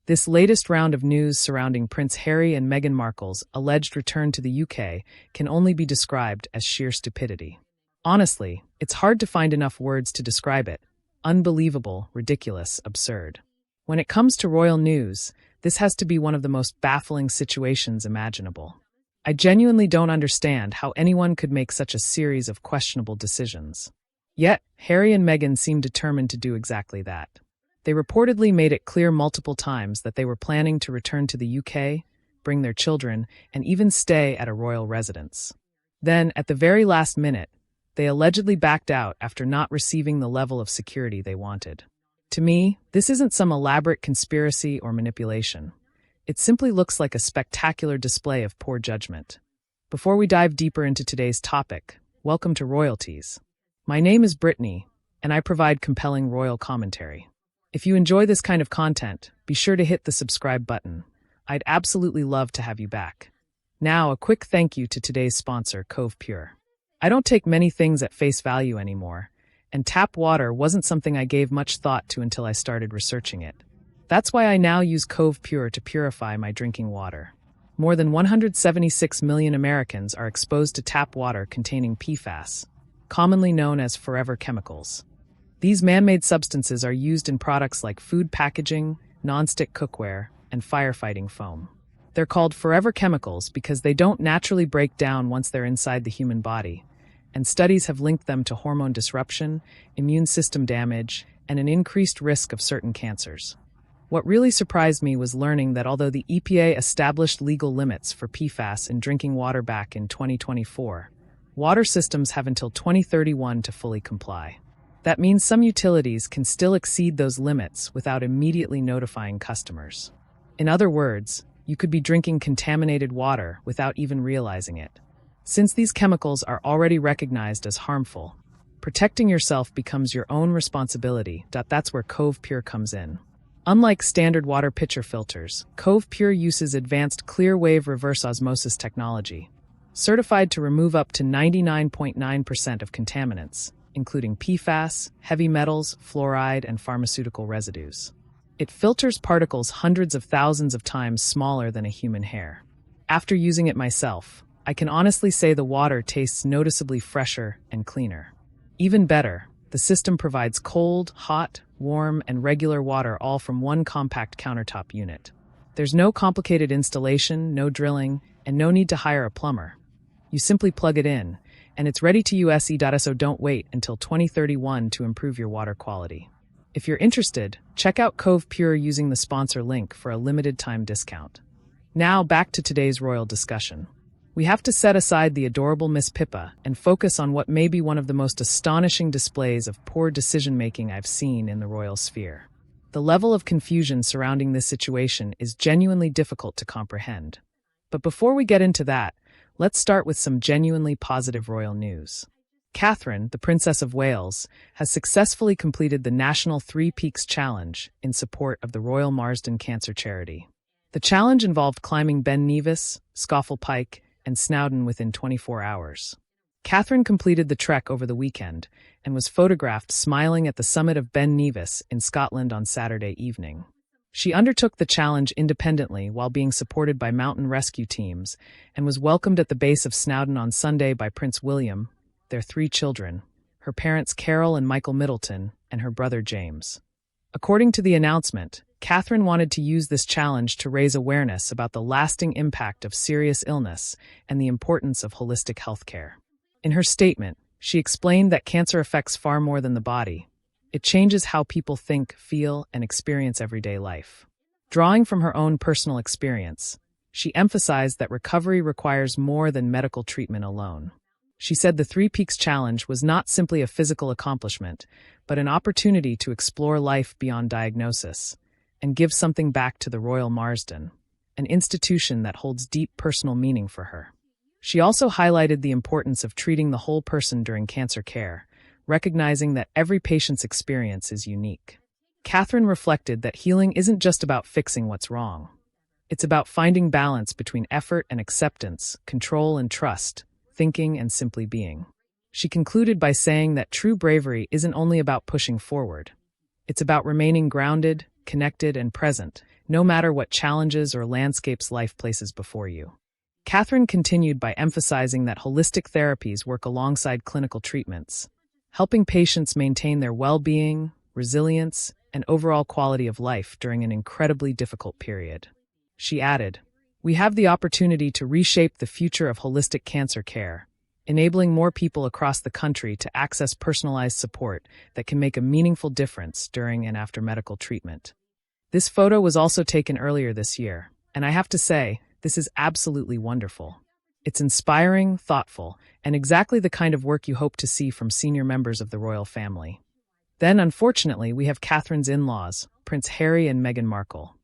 This latest round of news surrounding Prince Harry and Meghan Markle's alleged return to the UK can only be described as sheer stupidity. Honestly, it's hard to find enough words to describe it. Unbelievable, ridiculous, absurd. When it comes to royal news, this has to be one of the most baffling situations imaginable. I genuinely don't understand how anyone could make such a series of questionable decisions. Yet, Harry and Meghan seem determined to do exactly that. They reportedly made it clear multiple times that they were planning to return to the UK, bring their children, and even stay at a royal residence. Then, at the very last minute, they allegedly backed out after not receiving the level of security they wanted. To me, this isn't some elaborate conspiracy or manipulation. It simply looks like a spectacular display of poor judgment. Before we dive deeper into today's topic, welcome to Royalties. My name is Brittany, and I provide compelling royal commentary. If you enjoy this kind of content, be sure to hit the subscribe button. I'd absolutely love to have you back. Now, a quick thank you to today's sponsor, Cove Pure. I don't take many things at face value anymore, and tap water wasn't something I gave much thought to until I started researching it. That's why I now use Cove Pure to purify my drinking water. More than 176 million Americans are exposed to tap water containing PFAS, commonly known as forever chemicals. These man-made substances are used in products like food packaging, non-stick cookware, and firefighting foam. They're called forever chemicals because they don't naturally break down once they're inside the human body, and studies have linked them to hormone disruption, immune system damage, and an increased risk of certain cancers. What really surprised me was learning that although the EPA established legal limits for PFAS in drinking water back in 2024, water systems have until 2031 to fully comply. That means some utilities can still exceed those limits without immediately notifying customers. In other words, you could be drinking contaminated water without even realizing it. Since these chemicals are already recognized as harmful, protecting yourself becomes your own responsibility. That's where Cove Pure comes in. Unlike standard water pitcher filters, Cove Pure uses advanced clear-wave reverse osmosis technology, certified to remove up to 99.9% of contaminants, including PFAS, heavy metals, fluoride, and pharmaceutical residues. It filters particles hundreds of thousands of times smaller than a human hair. After using it myself, I can honestly say the water tastes noticeably fresher and cleaner. Even better, the system provides cold, hot, warm, and regular water all from one compact countertop unit. There's no complicated installation, no drilling, and no need to hire a plumber. You simply plug it in, and it's ready to use. So don't wait until 2031 to improve your water quality. If you're interested, check out Cove Pure using the sponsor link for a limited time discount. Now back to today's royal discussion. We have to set aside the adorable Miss Pippa and focus on what may be one of the most astonishing displays of poor decision-making I've seen in the royal sphere. The level of confusion surrounding this situation is genuinely difficult to comprehend. But before we get into that, let's start with some genuinely positive royal news. Catherine, the Princess of Wales, has successfully completed the National Three Peaks Challenge in support of the Royal Marsden Cancer Charity. The challenge involved climbing Ben Nevis, Scafell Pike, and Snowdon within 24 hours. Catherine completed the trek over the weekend and was photographed smiling at the summit of Ben Nevis in Scotland on Saturday evening. She undertook the challenge independently while being supported by mountain rescue teams and was welcomed at the base of Snowdon on Sunday by Prince William, their 3 children, her parents Carol and Michael Middleton, and her brother James. According to the announcement, Catherine wanted to use this challenge to raise awareness about the lasting impact of serious illness and the importance of holistic healthcare. In her statement, she explained that cancer affects far more than the body. It changes how people think, feel, and experience everyday life. Drawing from her own personal experience, she emphasized that recovery requires more than medical treatment alone. She said the Three Peaks Challenge was not simply a physical accomplishment, but an opportunity to explore life beyond diagnosis and give something back to the Royal Marsden, an institution that holds deep personal meaning for her. She also highlighted the importance of treating the whole person during cancer care, recognizing that every patient's experience is unique. Catherine reflected that healing isn't just about fixing what's wrong. It's about finding balance between effort and acceptance, control and trust, thinking and simply being. She concluded by saying that true bravery isn't only about pushing forward. It's about remaining grounded, connected, and present, no matter what challenges or landscapes life places before you. Catherine continued by emphasizing that holistic therapies work alongside clinical treatments, helping patients maintain their well-being, resilience, and overall quality of life during an incredibly difficult period. She added, "We have the opportunity to reshape the future of holistic cancer care, enabling more people across the country to access personalized support that can make a meaningful difference during and after medical treatment." This photo was also taken earlier this year, and I have to say, this is absolutely wonderful. It's inspiring, thoughtful, and exactly the kind of work you hope to see from senior members of the royal family. Then, unfortunately, we have Catherine's in-laws, Prince Harry and Meghan Markle,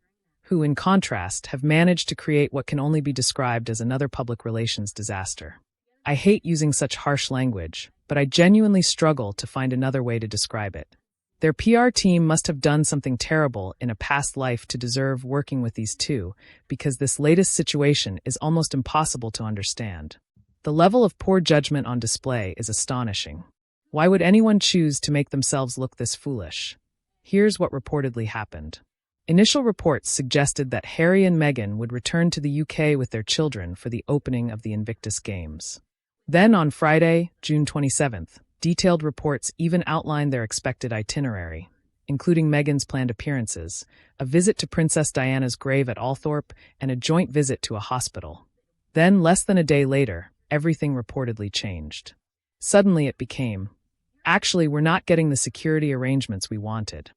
who, in contrast, have managed to create what can only be described as another public relations disaster. I hate using such harsh language, but I genuinely struggle to find another way to describe it. Their PR team must have done something terrible in a past life to deserve working with these two, because this latest situation is almost impossible to understand. The level of poor judgment on display is astonishing. Why would anyone choose to make themselves look this foolish? Here's what reportedly happened. Initial reports suggested that Harry and Meghan would return to the UK with their children for the opening of the Invictus Games. Then on Friday, June 27th, detailed reports even outlined their expected itinerary, including Meghan's planned appearances, a visit to Princess Diana's grave at Althorpe, and a joint visit to a hospital. Then, less than a day later, everything reportedly changed. Suddenly it became, "Actually, we're not getting the security arrangements we wanted."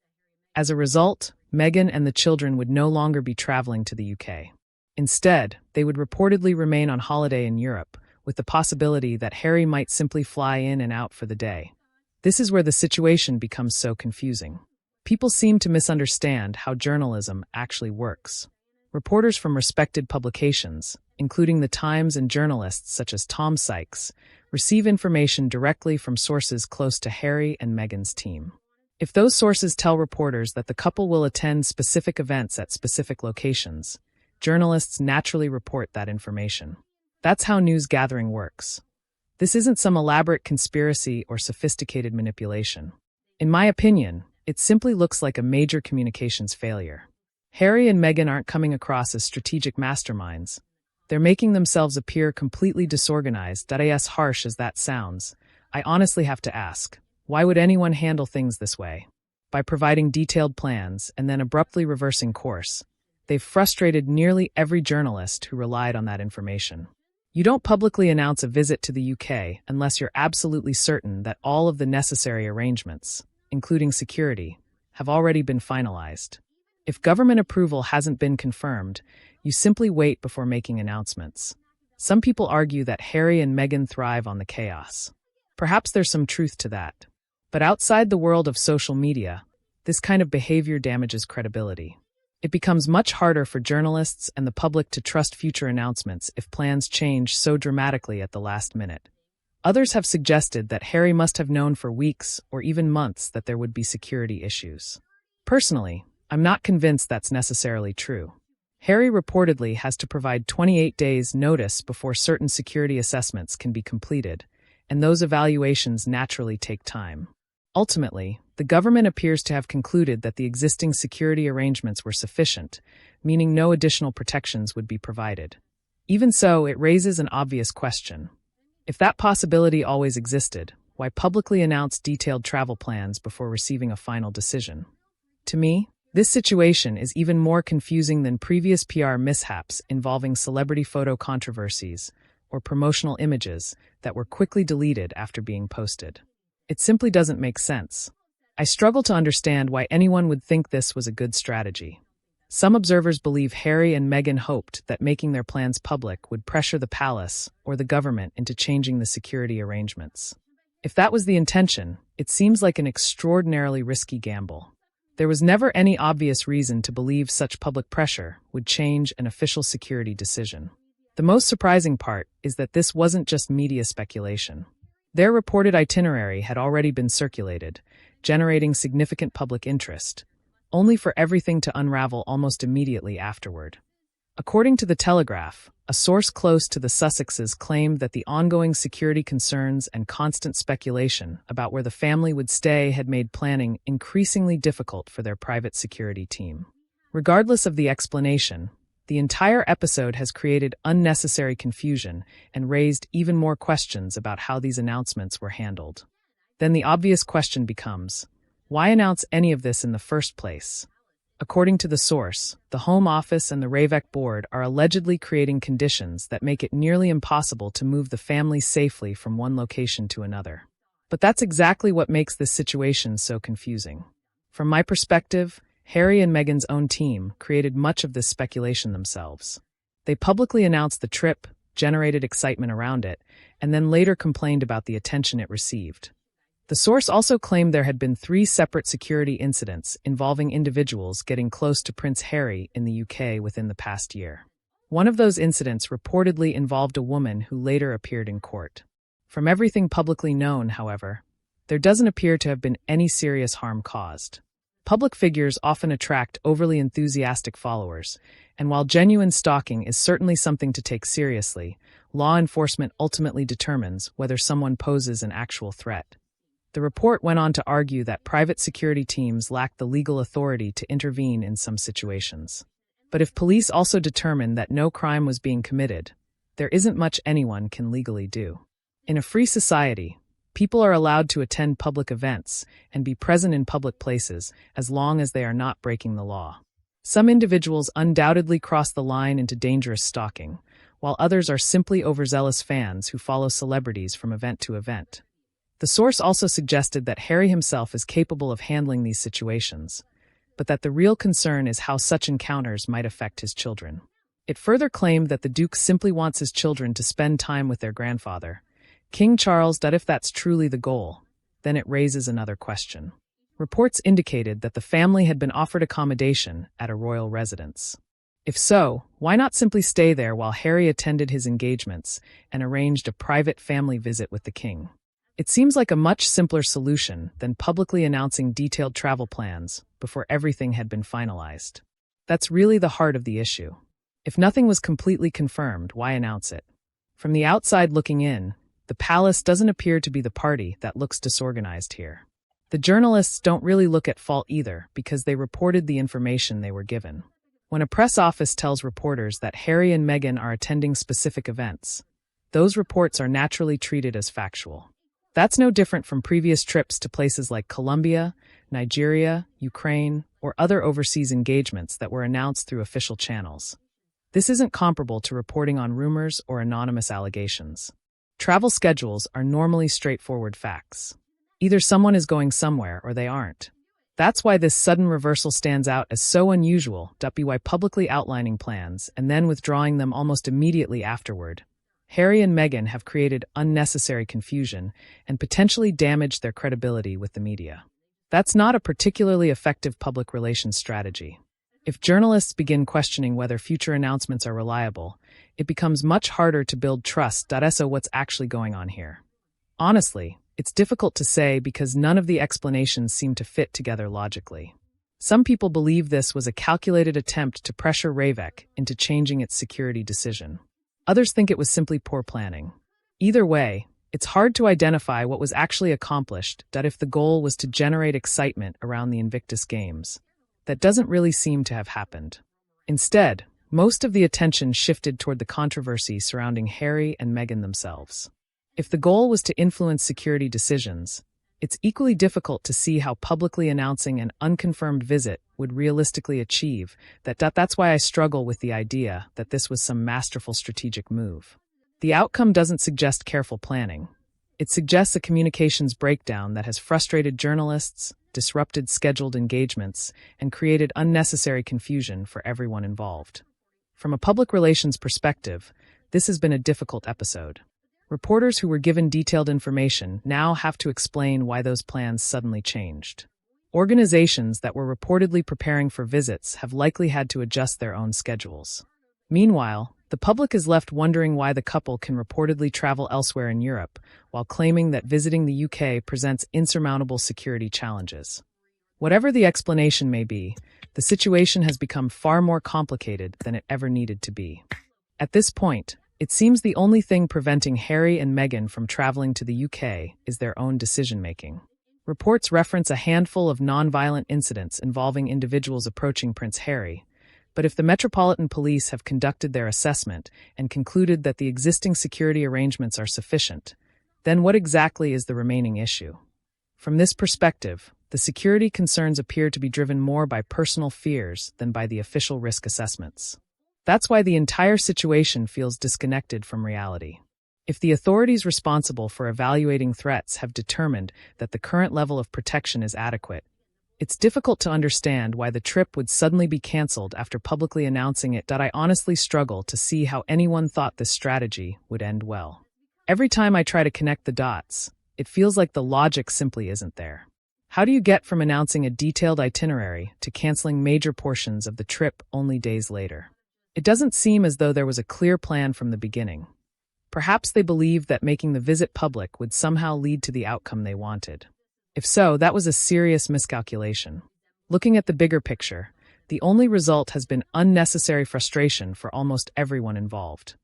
As a result, Meghan and the children would no longer be traveling to the UK. Instead, they would reportedly remain on holiday in Europe, with the possibility that Harry might simply fly in and out for the day. This is where the situation becomes so confusing. People seem to misunderstand how journalism actually works. Reporters from respected publications, including The Times and journalists such as Tom Sykes, receive information directly from sources close to Harry and Meghan's team. If those sources tell reporters that the couple will attend specific events at specific locations, journalists naturally report that information. That's how news gathering works. This isn't some elaborate conspiracy or sophisticated manipulation. In my opinion, it simply looks like a major communications failure. Harry and Meghan aren't coming across as strategic masterminds. They're making themselves appear completely disorganized. As harsh as that sounds, I honestly have to ask, why would anyone handle things this way? By providing detailed plans and then abruptly reversing course, they've frustrated nearly every journalist who relied on that information. You don't publicly announce a visit to the UK unless you're absolutely certain that all of the necessary arrangements, including security, have already been finalized. If government approval hasn't been confirmed, you simply wait before making announcements. Some people argue that Harry and Meghan thrive on the chaos. Perhaps there's some truth to that. But outside the world of social media, this kind of behavior damages credibility. It becomes much harder for journalists and the public to trust future announcements if plans change so dramatically at the last minute. Others have suggested that Harry must have known for weeks or even months that there would be security issues. Personally, I'm not convinced that's necessarily true. Harry reportedly has to provide 28 days' notice before certain security assessments can be completed, and those evaluations naturally take time. Ultimately, the government appears to have concluded that the existing security arrangements were sufficient, meaning no additional protections would be provided. Even so, it raises an obvious question. If that possibility always existed, why publicly announce detailed travel plans before receiving a final decision? To me, this situation is even more confusing than previous PR mishaps involving celebrity photo controversies or promotional images that were quickly deleted after being posted. It simply doesn't make sense. I struggle to understand why anyone would think this was a good strategy. Some observers believe Harry and Meghan hoped that making their plans public would pressure the palace or the government into changing the security arrangements. If that was the intention, it seems like an extraordinarily risky gamble. There was never any obvious reason to believe such public pressure would change an official security decision. The most surprising part is that this wasn't just media speculation. Their reported itinerary had already been circulated, generating significant public interest, only for everything to unravel almost immediately afterward. According to The Telegraph, a source close to the Sussexes claimed that the ongoing security concerns and constant speculation about where the family would stay had made planning increasingly difficult for their private security team. Regardless of the explanation, the entire episode has created unnecessary confusion and raised even more questions about how these announcements were handled. Then the obvious question becomes, why announce any of this in the first place? According to the source, the Home Office and the Ravek board are allegedly creating conditions that make it nearly impossible to move the family safely from one location to another. But that's exactly what makes this situation so confusing. From my perspective, Harry and Meghan's own team created much of this speculation themselves. They publicly announced the trip, generated excitement around it, and then later complained about the attention it received. The source also claimed there had been 3 separate security incidents involving individuals getting close to Prince Harry in the UK within the past year. One of those incidents reportedly involved a woman who later appeared in court. From everything publicly known, however, there doesn't appear to have been any serious harm caused. Public figures often attract overly enthusiastic followers, and while genuine stalking is certainly something to take seriously, law enforcement ultimately determines whether someone poses an actual threat. The report went on to argue that private security teams lack the legal authority to intervene in some situations. But if police also determine that no crime was being committed, there isn't much anyone can legally do. In a free society, people are allowed to attend public events and be present in public places as long as they are not breaking the law. Some individuals undoubtedly cross the line into dangerous stalking, while others are simply overzealous fans who follow celebrities from event to event. The source also suggested that Harry himself is capable of handling these situations, but that the real concern is how such encounters might affect his children. It further claimed that the Duke simply wants his children to spend time with their grandfather, King Charles. If that's truly the goal, then it raises another question. Reports indicated that the family had been offered accommodation at a royal residence. If so, why not simply stay there while Harry attended his engagements and arranged a private family visit with the king? It seems like a much simpler solution than publicly announcing detailed travel plans before everything had been finalized. That's really the heart of the issue. If nothing was completely confirmed, why announce it? From the outside looking in, the palace doesn't appear to be the party that looks disorganized here. The journalists don't really look at fault either because they reported the information they were given. When a press office tells reporters that Harry and Meghan are attending specific events, those reports are naturally treated as factual. That's no different from previous trips to places like Colombia, Nigeria, Ukraine, or other overseas engagements that were announced through official channels. This isn't comparable to reporting on rumors or anonymous allegations. Travel schedules are normally straightforward facts. Either someone is going somewhere or they aren't. That's why this sudden reversal stands out as so unusual. Why publicly outlining plans and then withdrawing them almost immediately afterward, Harry and Meghan have created unnecessary confusion and potentially damaged their credibility with the media. That's not a particularly effective public relations strategy. If journalists begin questioning whether future announcements are reliable, it becomes much harder to build trust. So what's actually going on here? Honestly, it's difficult to say because none of the explanations seem to fit together logically. Some people believe this was a calculated attempt to pressure Ravek into changing its security decision. Others think it was simply poor planning. Either way, it's hard to identify what was actually accomplished. If the goal was to generate excitement around the Invictus Games, that doesn't really seem to have happened. Instead, most of the attention shifted toward the controversy surrounding Harry and Meghan themselves. If the goal was to influence security decisions, it's equally difficult to see how publicly announcing an unconfirmed visit would realistically achieve that. That's why I struggle with the idea that this was some masterful strategic move. The outcome doesn't suggest careful planning. It suggests a communications breakdown that has frustrated journalists, disrupted scheduled engagements, and created unnecessary confusion for everyone involved. From a public relations perspective, this has been a difficult episode. Reporters who were given detailed information now have to explain why those plans suddenly changed. Organizations that were reportedly preparing for visits have likely had to adjust their own schedules. Meanwhile, the public is left wondering why the couple can reportedly travel elsewhere in Europe, while claiming that visiting the UK presents insurmountable security challenges. Whatever the explanation may be, the situation has become far more complicated than it ever needed to be. At this point, it seems the only thing preventing Harry and Meghan from traveling to the UK is their own decision-making. Reports reference a handful of non-violent incidents involving individuals approaching Prince Harry, But if the Metropolitan Police have conducted their assessment and concluded that the existing security arrangements are sufficient, then what exactly is the remaining issue? From this perspective, the security concerns appear to be driven more by personal fears than by the official risk assessments. That's why the entire situation feels disconnected from reality. If the authorities responsible for evaluating threats have determined that the current level of protection is adequate, it's difficult to understand why the trip would suddenly be cancelled after publicly announcing it. I honestly struggle to see how anyone thought this strategy would end well. Every time I try to connect the dots, it feels like the logic simply isn't there. How do you get from announcing a detailed itinerary to canceling major portions of the trip only days later? It doesn't seem as though there was a clear plan from the beginning. Perhaps they believed that making the visit public would somehow lead to the outcome they wanted. If so, that was a serious miscalculation. Looking at the bigger picture, the only result has been unnecessary frustration for almost everyone involved.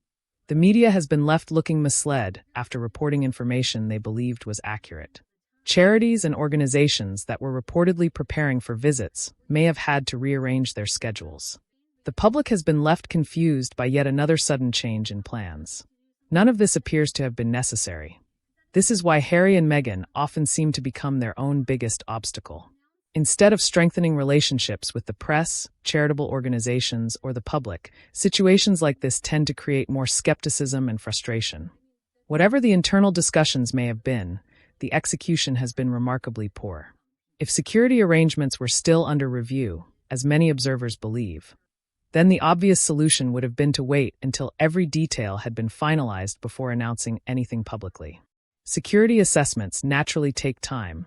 The media has been left looking misled after reporting information they believed was accurate. Charities and organizations that were reportedly preparing for visits may have had to rearrange their schedules. The public has been left confused by yet another sudden change in plans. None of this appears to have been necessary. This is why Harry and Meghan often seem to become their own biggest obstacle. Instead of strengthening relationships with the press, charitable organizations, or the public, situations like this tend to create more skepticism and frustration. Whatever the internal discussions may have been, the execution has been remarkably poor. If security arrangements were still under review, as many observers believe, then the obvious solution would have been to wait until every detail had been finalized before announcing anything publicly. Security assessments naturally take time,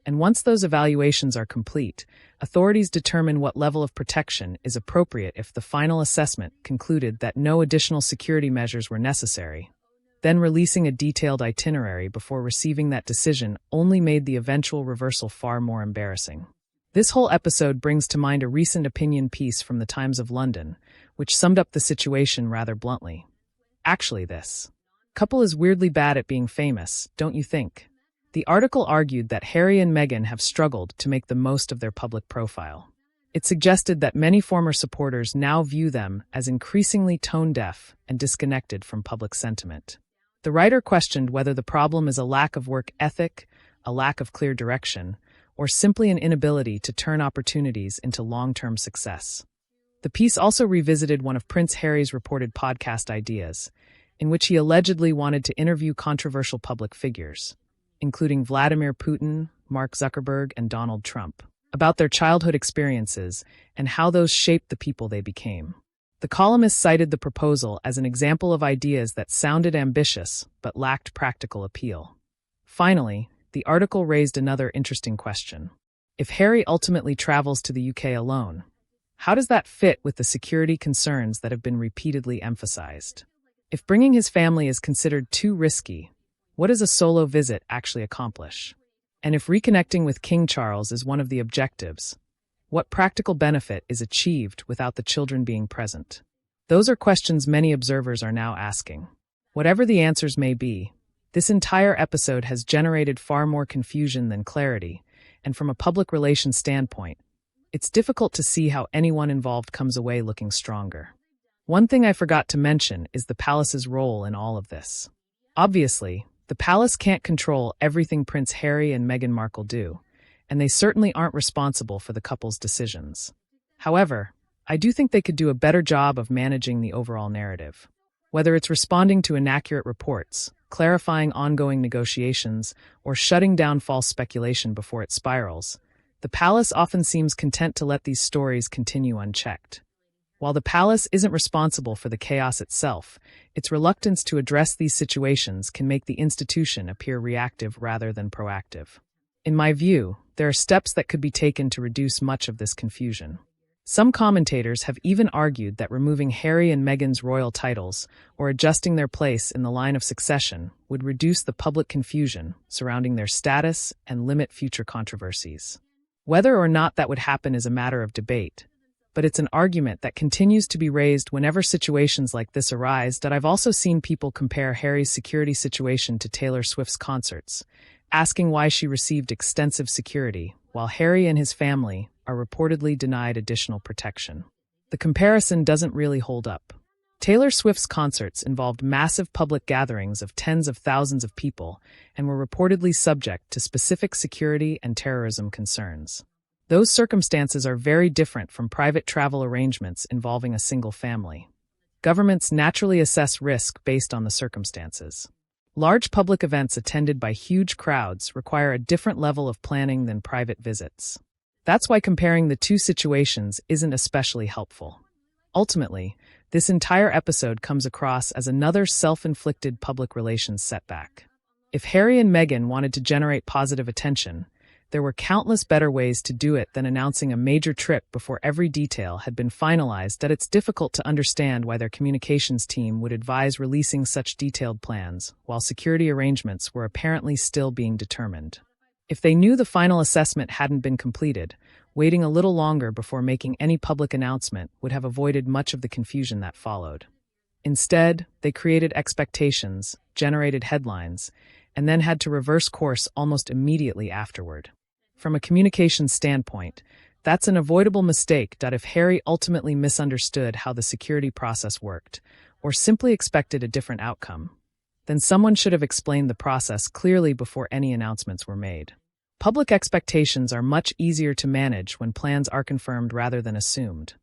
and once those evaluations are complete, authorities determine what level of protection is appropriate. If the final assessment concluded that no additional security measures were necessary, then releasing a detailed itinerary before receiving that decision only made the eventual reversal far more embarrassing. This whole episode brings to mind a recent opinion piece from the Times of London, which summed up the situation rather bluntly. Actually, this couple is weirdly bad at being famous, don't you think? The article argued that Harry and Meghan have struggled to make the most of their public profile. It suggested that many former supporters now view them as increasingly tone-deaf and disconnected from public sentiment. The writer questioned whether the problem is a lack of work ethic, a lack of clear direction, or simply an inability to turn opportunities into long-term success. The piece also revisited one of Prince Harry's reported podcast ideas, in which he allegedly wanted to interview controversial public figures, including Vladimir Putin, Mark Zuckerberg, and Donald Trump, about their childhood experiences and how those shaped the people they became. The columnist cited the proposal as an example of ideas that sounded ambitious but lacked practical appeal. Finally, the article raised another interesting question. If Harry ultimately travels to the UK alone, how does that fit with the security concerns that have been repeatedly emphasized? If bringing his family is considered too risky, what does a solo visit actually accomplish? And if reconnecting with King Charles is one of the objectives, what practical benefit is achieved without the children being present? Those are questions many observers are now asking. Whatever the answers may be, this entire episode has generated far more confusion than clarity, and from a public relations standpoint, it's difficult to see how anyone involved comes away looking stronger. One thing I forgot to mention is the palace's role in all of this. Obviously, the palace can't control everything Prince Harry and Meghan Markle do, and they certainly aren't responsible for the couple's decisions. However, I do think they could do a better job of managing the overall narrative. Whether it's responding to inaccurate reports, clarifying ongoing negotiations, or shutting down false speculation before it spirals, the palace often seems content to let these stories continue unchecked. While the palace isn't responsible for the chaos itself, its reluctance to address these situations can make the institution appear reactive rather than proactive. In my view, there are steps that could be taken to reduce much of this confusion. Some commentators have even argued that removing Harry and Meghan's royal titles or adjusting their place in the line of succession would reduce the public confusion surrounding their status and limit future controversies. Whether or not that would happen is a matter of debate, but it's an argument that continues to be raised whenever situations like this arise. I've also seen people compare Harry's security situation to Taylor Swift's concerts, asking why she received extensive security, while Harry and his family are reportedly denied additional protection. The comparison doesn't really hold up. Taylor Swift's concerts involved massive public gatherings of tens of thousands of people and were reportedly subject to specific security and terrorism concerns. Those circumstances are very different from private travel arrangements involving a single family. Governments naturally assess risk based on the circumstances. Large public events attended by huge crowds require a different level of planning than private visits. That's why comparing the two situations isn't especially helpful. Ultimately, this entire episode comes across as another self-inflicted public relations setback. If Harry and Meghan wanted to generate positive attention, there were countless better ways to do it than announcing a major trip before every detail had been finalized. That it's difficult to understand why their communications team would advise releasing such detailed plans, while security arrangements were apparently still being determined. If they knew the final assessment hadn't been completed, waiting a little longer before making any public announcement would have avoided much of the confusion that followed. Instead, they created expectations, generated headlines, and then had to reverse course almost immediately afterward. From a communications standpoint, that's an avoidable mistake. If Harry ultimately misunderstood how the security process worked, or simply expected a different outcome, then someone should have explained the process clearly before any announcements were made. Public expectations are much easier to manage when plans are confirmed rather than assumed.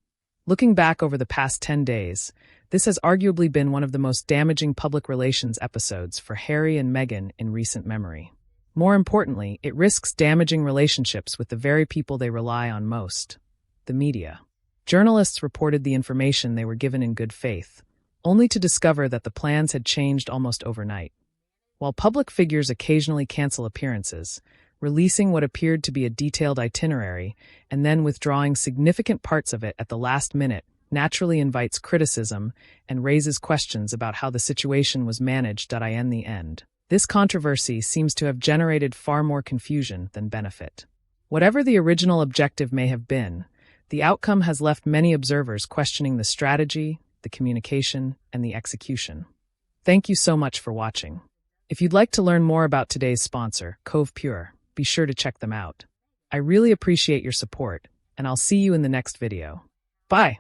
Looking back over the past 10 days, this has arguably been one of the most damaging public relations episodes for Harry and Meghan in recent memory. More importantly, it risks damaging relationships with the very people they rely on most: the media. Journalists reported the information they were given in good faith, only to discover that the plans had changed almost overnight. While public figures occasionally cancel appearances, releasing what appeared to be a detailed itinerary and then withdrawing significant parts of it at the last minute naturally invites criticism and raises questions about how the situation was managed. In the end, this controversy seems to have generated far more confusion than benefit. Whatever the original objective may have been, the outcome has left many observers questioning the strategy, the communication, and the execution. Thank you so much for watching. If you'd like to learn more about today's sponsor, Cove Pure, be sure to check them out. I really appreciate your support, and I'll see you in the next video. Bye!